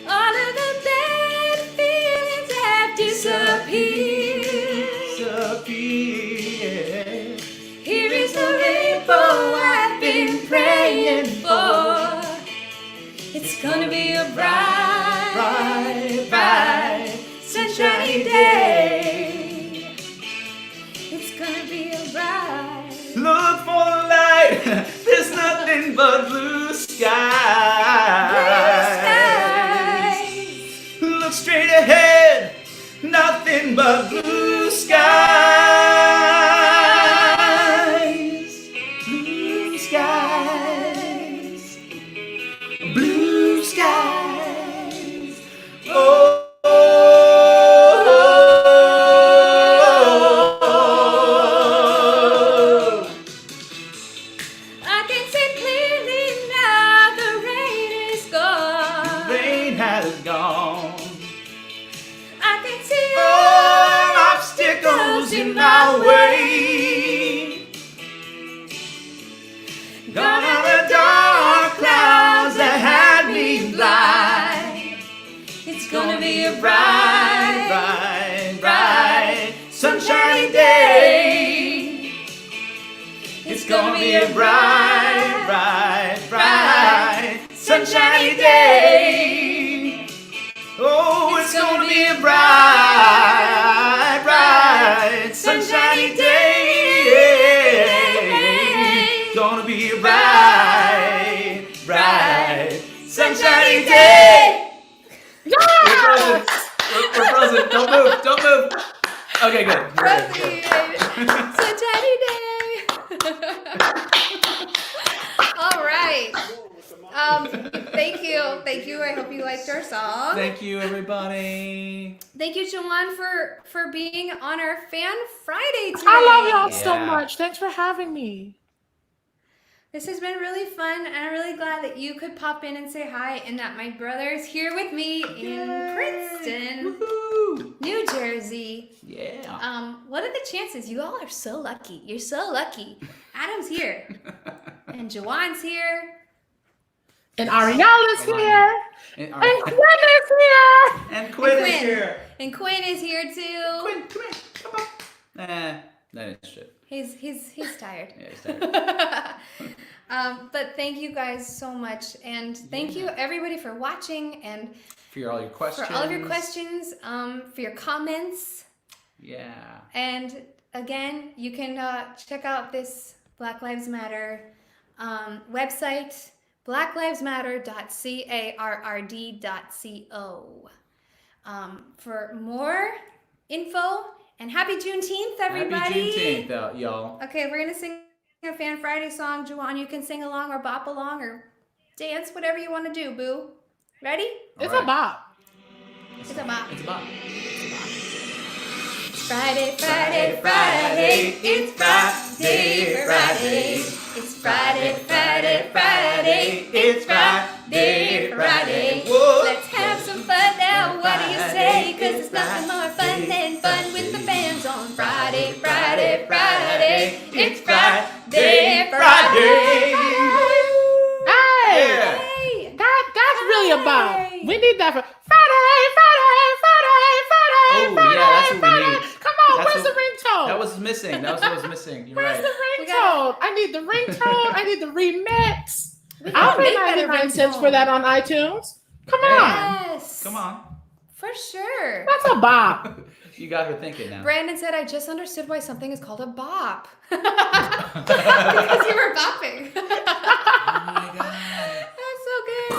All of the bad feelings have disappeared. Here is the rainbow I've been praying for. It's gonna be a bright, bright, bright, sunshiny day. It's gonna be a bright. Look for the light. There's nothing but blue skies. Look straight ahead. Nothing but blue skies. Blue skies. Blue skies. Oh. in my way. Gone are the dark clouds that had me blind. It's gonna be a bright, bright, bright, sunshiny day. It's gonna be a bright, bright, bright, sunshiny day. Oh, it's gonna be a bright, bright, sunshiny day. Gonna be a bright, bright, sunshiny day. Yeah! We're frozen. Don't move. Don't move. Okay, good. Frozen. Sunshiny day. All right. Thank you. I hope you liked our song. Thank you, everybody. Thank you, Juwan, for being on our Fan Friday today. I love y'all so Yeah. much. Thanks for having me. This has been really fun, and I'm really glad that you could pop in and say hi, and that my brother's here with me in Princeton, Woohoo! New Jersey. Yeah. What are the chances? You all are so lucky. You're so lucky. Adam's here, and Juwan's here. And Ariana's here. And And Quinn is here. And Quinn is Quinn. here. And Quinn is here too. Quinn, come here. Come on. That is shit. He's tired. Yeah, he's tired. But thank you guys so much, and thank you everybody for watching and For all your questions. for all of your questions, for your comments, Yeah. and again, you can check out this Black Lives Matter website, blacklivesmatter.carrd.co, for more info. And happy Juneteenth, everybody! Happy Juneteenth, y'all. Okay, we're gonna sing a Fan Friday song. Juwan, you can sing along or bop along or dance, whatever you want to do, boo. Ready? It's All a bop. It's a bop. It's a bop. It's Friday, Friday, Friday. It's Friday, Friday. It's Friday, Friday, Friday. It's Friday, Friday. Whoa. Let's have some fun now. What do you say? 'Cause it's nothing more fun than fun with the bands on Friday, Friday, Friday. It's Friday, Friday. Hey, Yeah. Hey. that's really a bop. Friday. We need that for Friday, Friday, Friday, Friday, Oh, Friday, yeah, that's what we Friday. need. Come on, That's where's the what- ringtone? That was missing. That was what was missing. You're Where's right. the ringtone? I need the ringtone. I need the remix. We I'll gotta pay make that a 99 cents ringtone. for that on iTunes. Come Hey. on. Yes. Come on. For sure. That's a bop. You got her thinking now. Brandon said, I just understood why something is called a bop. Because you were bopping. Oh my god. That's so good.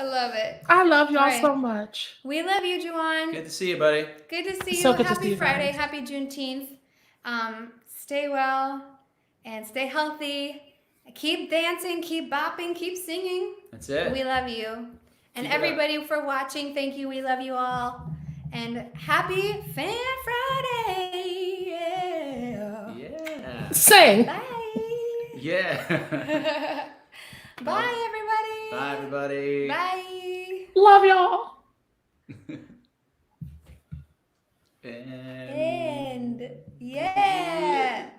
I love it. I love y'all All right. so much. We love you, Juwan. Good to see you, buddy. Good to see you. So good to Happy see you Friday. guys. Happy Juneteenth. Stay well and stay healthy. Keep dancing, keep bopping, keep singing. That's it. We love you. And Keep it up. everybody for watching, thank you. We love you all. And happy Fan Friday. Yeah. Yeah. Sing. Bye. Yeah. Bye, everybody. Bye, everybody. Bye. Love y'all. And... And yeah.